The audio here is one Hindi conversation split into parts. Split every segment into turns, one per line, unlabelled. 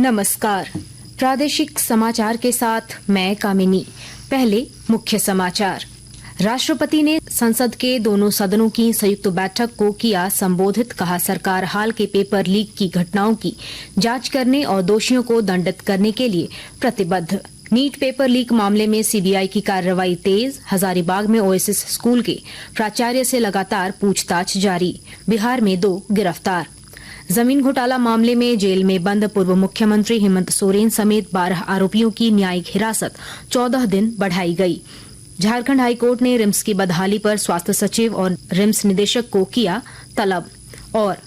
नमस्कार। प्रादेशिक समाचार के साथ मैं कामिनी। पहले मुख्य समाचार। राष्ट्रपति ने संसद के दोनों सदनों की संयुक्त बैठक को किया संबोधित। कहा, सरकार हाल के पेपर लीक की घटनाओं की जांच करने और दोषियों को दंडित करने के लिए प्रतिबद्ध। नीट पेपर लीक मामले में सीबीआई की कार्रवाई तेज। हजारीबाग में ओएसिस स्कूल के प्राचार्य से लगातार पूछताछ जारी। बिहार में 2 गिरफ्तार। जमीन घोटाला मामले में जेल में बंद पूर्व मुख्यमंत्री हेमंत सोरेन समेत 12 आरोपियों की न्यायिक हिरासत 14 दिन बढ़ाई गई। झारखंड हाईकोर्ट ने रिम्स की बदहाली पर स्वास्थ्य सचिव और रिम्स निदेशक को किया तलब। और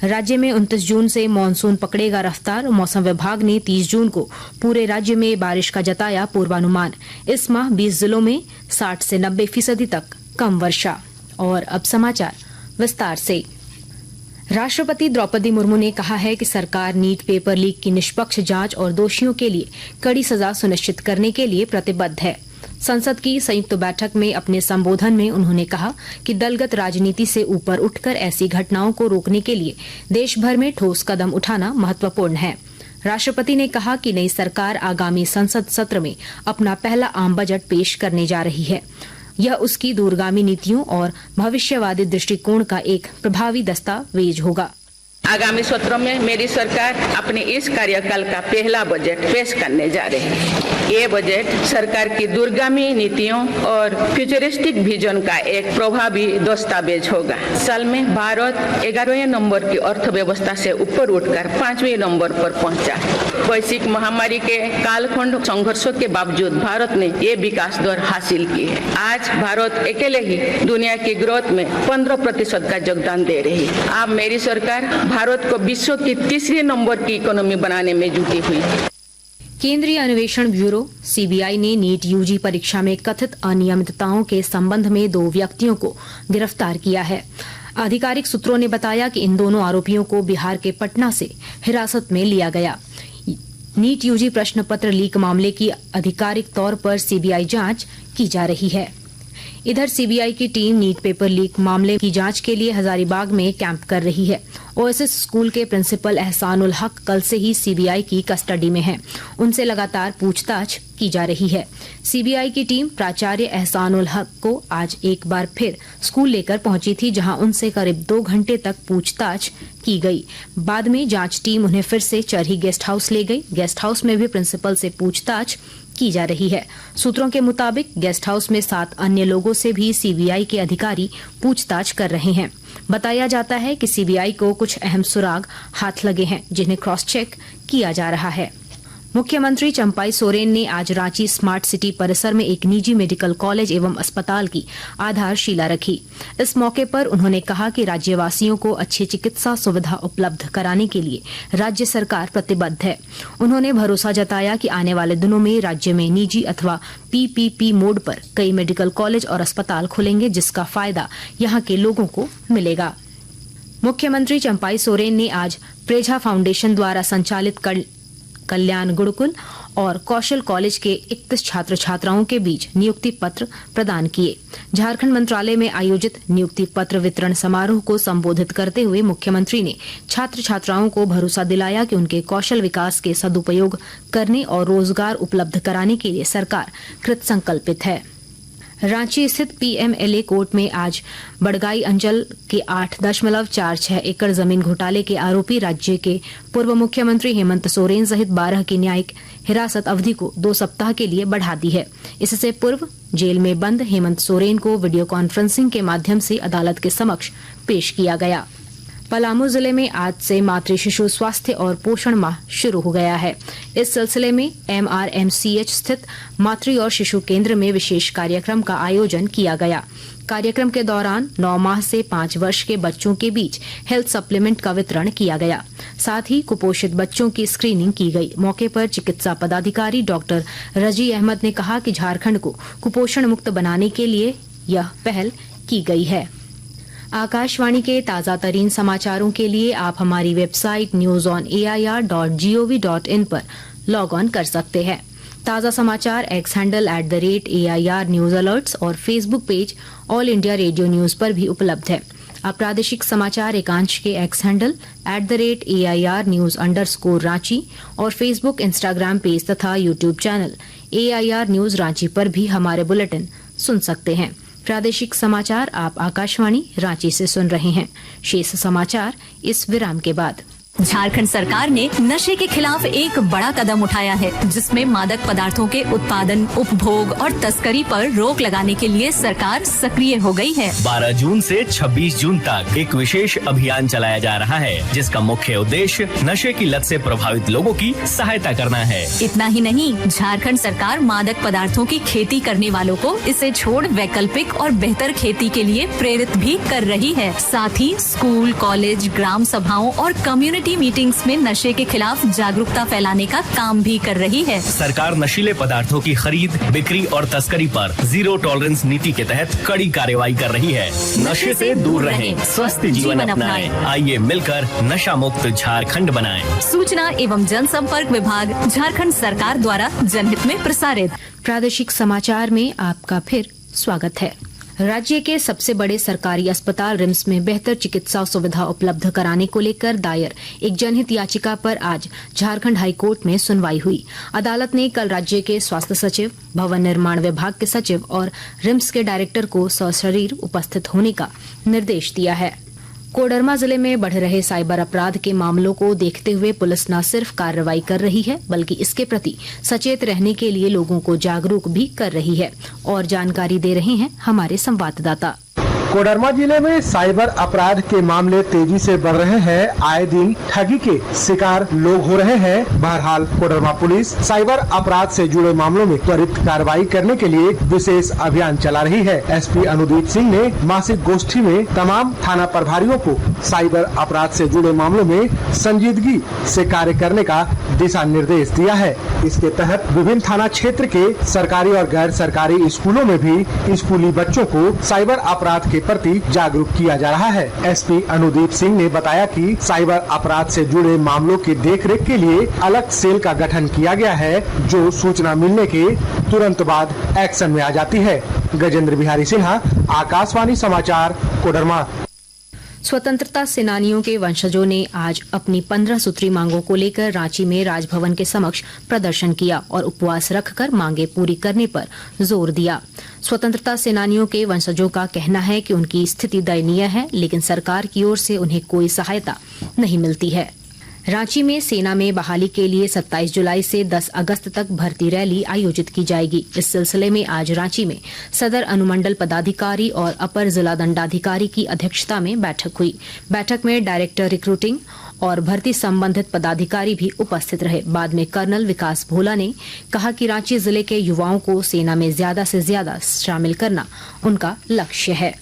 राज्य में 29 जून से मानसून पकड़ेगा रफ्तार। मौसम विभाग ने 30 जून को पूरे राज्य में बारिश का जताया पूर्वानुमान। इस माह 20 जिलों में 60 से 90% तक कम वर्षा। और अब समाचार विस्तार से। राष्ट्रपति द्रौपदी मुर्मू ने कहा है कि सरकार नीट पेपर लीक की निष्पक्ष जांच और दोषियों के लिए कड़ी सजा सुनिश्चित करने के लिए प्रतिबद्ध है। संसद की संयुक्त बैठक में अपने संबोधन में उन्होंने कहा कि दलगत राजनीति से ऊपर उठकर ऐसी घटनाओं को रोकने के लिए देश भर में ठोस कदम उठाना महत्वपूर्ण है। राष्ट्रपति ने कहा कि नई सरकार आगामी संसद सत्र में अपना पहला आम बजट पेश करने जा रही है। यह उसकी दूरगामी नीतियों और भविष्यवादी दृष्टिकोण का एक प्रभावी दस्तावेज होगा।
आगामी सत्र में मेरी सरकार अपने इस कार्यकाल का पहला बजट पेश करने जा रही है। ये बजट सरकार की दूरगामी नीतियों और फ्यूचरिस्टिक विजन का एक प्रभावी दस्तावेज होगा। साल में भारत 11वें नंबर की अर्थव्यवस्था से ऊपर उठकर 5वें नंबर पर पहुंचा। वैश्विक महामारी के कालखंड संघर्षों के बावजूद भारत ने ये विकास दर हासिल की है। आज भारत अकेले ही दुनिया की ग्रोथ में 15% का योगदान दे रही है। अब मेरी सरकार भारत को विश्व की 3रे नंबर की इकोनॉमी बनाने में जुटी हुई है।
केंद्रीय अन्वेषण ब्यूरो सीबीआई ने नीट यूजी परीक्षा में कथित अनियमितताओं के संबंध में 2 व्यक्तियों को गिरफ्तार किया है। आधिकारिक सूत्रों ने बताया कि इन दोनों आरोपियों को बिहार के पटना से हिरासत में लिया गया। नीट यूजी प्रश्न पत्र लीक मामले की आधिकारिक तौर पर सीबीआई जांच की जा रही है। इधर सीबीआई की टीम नीट पेपर लीक मामले की जांच के लिए हजारीबाग में कैंप कर रही है। ओएसिस स्कूल के प्रिंसिपल एहसानुल हक कल से ही सीबीआई की कस्टडी में हैं। उनसे लगातार पूछताछ की जा रही है। सीबीआई की टीम प्राचार्य एहसानुल हक को आज एक बार फिर स्कूल लेकर पहुंची थी, जहां उनसे करीब 2 घंटे तक पूछताछ की गई। बाद में जांच टीम उन्हें फिर से चरही गेस्ट हाउस ले गई। गेस्ट हाउस में भी प्रिंसिपल से पूछताछ की जा रही है। सूत्रों के मुताबिक गेस्ट हाउस में 7 अन्य लोगों से भी सीबीआई के अधिकारी पूछताछ कर रहे हैं। बताया जाता है कि सीबीआई को कुछ अहम सुराग हाथ लगे हैं, जिन्हें क्रॉस चेक किया जा रहा है। मुख्यमंत्री चंपाई सोरेन ने आज रांची स्मार्ट सिटी परिसर में एक निजी मेडिकल कॉलेज एवं अस्पताल की आधारशिला रखी। इस मौके पर उन्होंने कहा कि राज्यवासियों को अच्छी चिकित्सा सुविधा उपलब्ध कराने के लिए राज्य सरकार प्रतिबद्ध है। उन्होंने भरोसा जताया कि आने वाले दिनों में राज्य में निजी अथवा पीपीपी मोड पर कई मेडिकल कॉलेज और अस्पताल खुलेंगे, जिसका फायदा यहाँ के लोगों को मिलेगा। मुख्यमंत्री चंपाई सोरेन ने आज प्रेझा फाउंडेशन द्वारा संचालित कल्याण गुरुकुल और कौशल कॉलेज के 31 छात्र छात्राओं के बीच नियुक्ति पत्र प्रदान किए। झारखंड मंत्रालय में आयोजित नियुक्ति पत्र वितरण समारोह को संबोधित करते हुए मुख्यमंत्री ने छात्र छात्राओं को भरोसा दिलाया कि उनके कौशल विकास के सदुपयोग करने और रोजगार उपलब्ध कराने के लिए सरकार कृतसंकल्पित है। रांची स्थित पीएमएलए कोर्ट में आज बड़गाई अंचल के 8.46 एकड़ जमीन घोटाले के आरोपी राज्य के पूर्व मुख्यमंत्री हेमंत सोरेन सहित 12 की न्यायिक हिरासत अवधि को 2 सप्ताह के लिए बढ़ा दी है। इससे पूर्व जेल में बंद हेमंत सोरेन को वीडियो कॉन्फ्रेंसिंग के माध्यम से अदालत के समक्ष पेश किया गया। पलामू जिले में आज से मातृ शिशु स्वास्थ्य और पोषण माह शुरू हो गया है। इस सिलसिले में एमआरएमसीएच स्थित मातृ और शिशु केंद्र में विशेष कार्यक्रम का आयोजन किया गया। कार्यक्रम के दौरान 9 माह से 5 वर्ष के बच्चों के बीच हेल्थ सप्लीमेंट का वितरण किया गया। साथ ही कुपोषित बच्चों की स्क्रीनिंग की गई। मौके पर चिकित्सा पदाधिकारी डॉक्टर रजी अहमद ने कहा कि झारखंड को कुपोषण मुक्त बनाने के लिए यह पहल की गई है। आकाशवाणी के ताजा तरीन समाचारों के लिए आप हमारी वेबसाइट newsonair.gov.in पर लॉग ऑन कर सकते हैं। ताजा समाचार X handle @AIR news alerts और Facebook page All India Radio news पर भी उपलब्ध है। आप प्रादेशिक समाचार एकांश के X handle @AIR News_ Ranchi और फेसबुक, इंस्टाग्राम पेज तथा YouTube channel AIR News Ranchi पर भी हमारे बुलेटिन सुन सकते हैं। प्रादेशिक समाचार आप आकाशवाणी रांची से सुन रहे हैं। शेष समाचार इस विराम के बाद।
झारखंड सरकार ने नशे के खिलाफ एक बड़ा कदम उठाया है, जिसमें मादक पदार्थों के उत्पादन, उपभोग और तस्करी पर रोक लगाने के लिए सरकार सक्रिय हो गई है।
12 जून से 26 जून तक एक विशेष अभियान चलाया जा रहा है, जिसका मुख्य उद्देश्य नशे की लत से प्रभावित लोगों की सहायता करना है।
इतना ही नहीं, झारखंड सरकार मादक पदार्थों की खेती करने वालों को इसे छोड़ वैकल्पिक और बेहतर खेती के लिए प्रेरित भी कर रही है। साथ ही स्कूल, कॉलेज, ग्राम सभाओं और कम्युनिटी मीटिंग्स में नशे के खिलाफ जागरूकता फैलाने का काम भी कर रही है।
सरकार नशीले पदार्थों की खरीद, बिक्री और तस्करी पर जीरो टॉलरेंस नीति के तहत कड़ी कार्रवाई कर रही है। नशे से दूर रहें, स्वस्थ जीवन अपनाएं। आइए मिलकर नशा मुक्त झारखंड बनाएं।
सूचना एवं जनसंपर्क विभाग, झारखंड सरकार द्वारा जनहित में प्रसारित।
प्रादेशिक समाचार में आपका फिर स्वागत है। राज्य के सबसे बड़े सरकारी अस्पताल रिम्स में बेहतर चिकित्सा सुविधा उपलब्ध कराने को लेकर दायर एक जनहित याचिका पर आज झारखंड हाईकोर्ट में सुनवाई हुई। अदालत ने कल राज्य के स्वास्थ्य सचिव, भवन निर्माण विभाग के सचिव और रिम्स के डायरेक्टर को सशरीर उपस्थित होने का निर्देश दिया है। कोडरमा जिले में बढ़ रहे साइबर अपराध के मामलों को देखते हुए पुलिस न सिर्फ कार्रवाई कर रही है, बल्कि इसके प्रति सचेत रहने के लिए लोगों को जागरूक भी कर रही है। और जानकारी दे रहे हैं हमारे संवाददाता।
कोडरमा जिले में साइबर अपराध के मामले तेजी से बढ़ रहे हैं। आए दिन ठगी के शिकार लोग हो रहे हैं। बहरहाल कोडरमा पुलिस साइबर अपराध से जुड़े मामलों में त्वरित कार्रवाई करने के लिए विशेष अभियान चला रही है। SP अनुदीप सिंह ने मासिक गोष्ठी में तमाम थाना प्रभारियों को साइबर अपराध से जुड़े मामलों में संजीदगी से कार्य करने का दिशा निर्देश दिया है। इसके तहत विभिन्न थाना क्षेत्र के सरकारी और गैर सरकारी स्कूलों में भी स्कूली बच्चों को साइबर अपराध के प्रति जागरूक किया जा रहा है। SP अनुदीप सिंह ने बताया कि साइबर अपराध से जुड़े मामलों की देखरेख के लिए अलग सेल का गठन किया गया है, जो सूचना मिलने के तुरंत बाद एक्शन में आ जाती है। गजेंद्र बिहारी सिन्हा, आकाशवाणी समाचार, कोडरमा।
स्वतंत्रता सेनानियों के वंशजों ने आज अपनी 15 सूत्री मांगों को लेकर रांची में राजभवन के समक्ष प्रदर्शन किया और उपवास रखकर मांगे पूरी करने पर जोर दिया। स्वतंत्रता सेनानियों के वंशजों का कहना है कि उनकी स्थिति दयनीय है, लेकिन सरकार की ओर से उन्हें कोई सहायता नहीं मिलती है। रांची में सेना में बहाली के लिए 27 जुलाई से 10 अगस्त तक भर्ती रैली आयोजित की जाएगी। इस सिलसिले में आज रांची में सदर अनुमंडल पदाधिकारी और अपर जिला दंडाधिकारी की अध्यक्षता में बैठक हुई। बैठक में डायरेक्टर रिक्रूटिंग और भर्ती संबंधित पदाधिकारी भी उपस्थित रहे। बाद में कर्नल विकास भोला ने कहा कि रांची जिले के युवाओं को सेना में ज्यादा से ज्यादा शामिल करना उनका लक्ष्य है।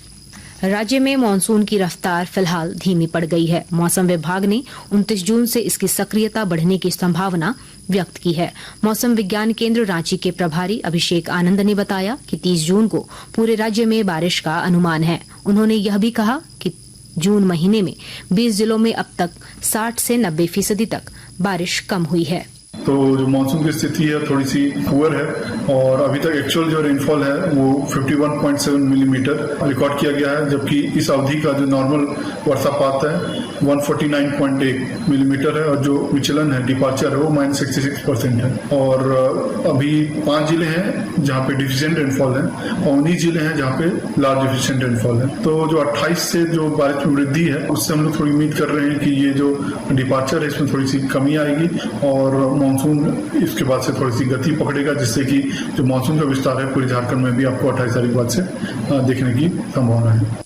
राज्य में मानसून की रफ्तार फिलहाल धीमी पड़ गई है। मौसम विभाग ने 29 जून से इसकी सक्रियता बढ़ने की संभावना व्यक्त की है। मौसम विज्ञान केंद्र रांची के प्रभारी अभिषेक आनंद ने बताया कि 30 जून को पूरे राज्य में बारिश का अनुमान है। उन्होंने यह भी कहा कि जून महीने में 20 जिलों में अब तक 60 से 90% तक बारिश कम हुई है।
तो जो मानसून की स्थिति है थोड़ी सी पुअर है और अभी तक एक्चुअल जो रेनफॉल है वो 51.7 मिलीमीटर रिकॉर्ड किया गया है, जबकि इस अवधि का जो नॉर्मल वर्षापात है 149.8 मिलीमीटर है और जो विचलन है, डिपार्चर है, वो -66% है। और अभी 5 जिले हैं जहाँ पे डिफिशिएंट रेनफॉल है और 19 जिले हैं जहाँ पे लार्ज डिफिशिएंट रेनफॉल है। तो जो 28 से जो बारिश में वृद्धि है उससे हम लोग थोड़ी उम्मीद कर रहे हैं कि ये जो डिपार्चर है इसमें थोड़ी सी कमी आएगी और मानसून इसके बाद से थोड़ी सी गति पकड़ेगा, जिससे कि जो मानसून का विस्तार है पूरे झारखंड में भी आपको 28 तारीख बाद से देखने की संभावना है।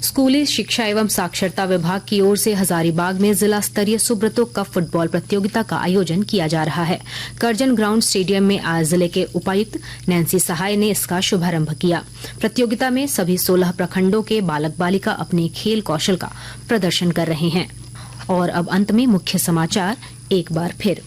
स्कूली शिक्षा एवं साक्षरता विभाग की ओर से हजारीबाग में जिला स्तरीय सुब्रतो कप फुटबॉल प्रतियोगिता का आयोजन किया जा रहा है। करजन ग्राउंड स्टेडियम में आज जिले के उपायुक्त नैन्सी सहाय ने इसका शुभारंभ किया। प्रतियोगिता में सभी 16 प्रखंडों के बालक बालिका अपने खेल कौशल का प्रदर्शन कर रहे हैं। और अब अंत में मुख्य समाचार एक बार फिर।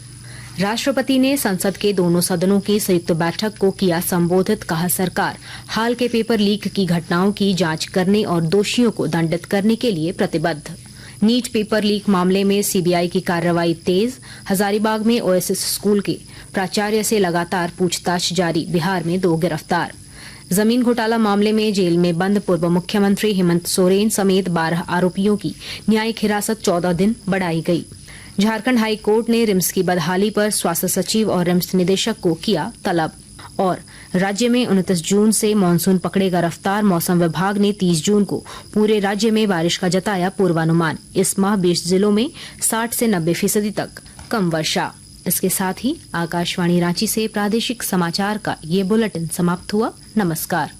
राष्ट्रपति ने संसद के दोनों सदनों की संयुक्त बैठक को किया संबोधित। कहा, सरकार हाल के पेपर लीक की घटनाओं की जांच करने और दोषियों को दंडित करने के लिए प्रतिबद्ध। नीट पेपर लीक मामले में सीबीआई की कार्रवाई तेज। हजारीबाग में ओएसएस स्कूल के प्राचार्य से लगातार पूछताछ जारी। बिहार में 2 गिरफ्तार। जमीन घोटाला मामले में जेल में बंद पूर्व मुख्यमंत्री हेमंत सोरेन समेत 12 आरोपियों की न्यायिक हिरासत 14 दिन बढ़ाई गई। झारखंड हाई कोर्ट ने रिम्स की बदहाली पर स्वास्थ्य सचिव और रिम्स निदेशक को किया तलब। और राज्य में 29 जून से मानसून पकड़ेगा रफ्तार, मौसम विभाग ने 30 जून को पूरे राज्य में बारिश का जताया पूर्वानुमान। इस माह 20 जिलों में 60 से 90% तक कम वर्षा। इसके साथ ही आकाशवाणी रांची से प्रादेशिक समाचार का ये बुलेटिन समाप्त हुआ। नमस्कार।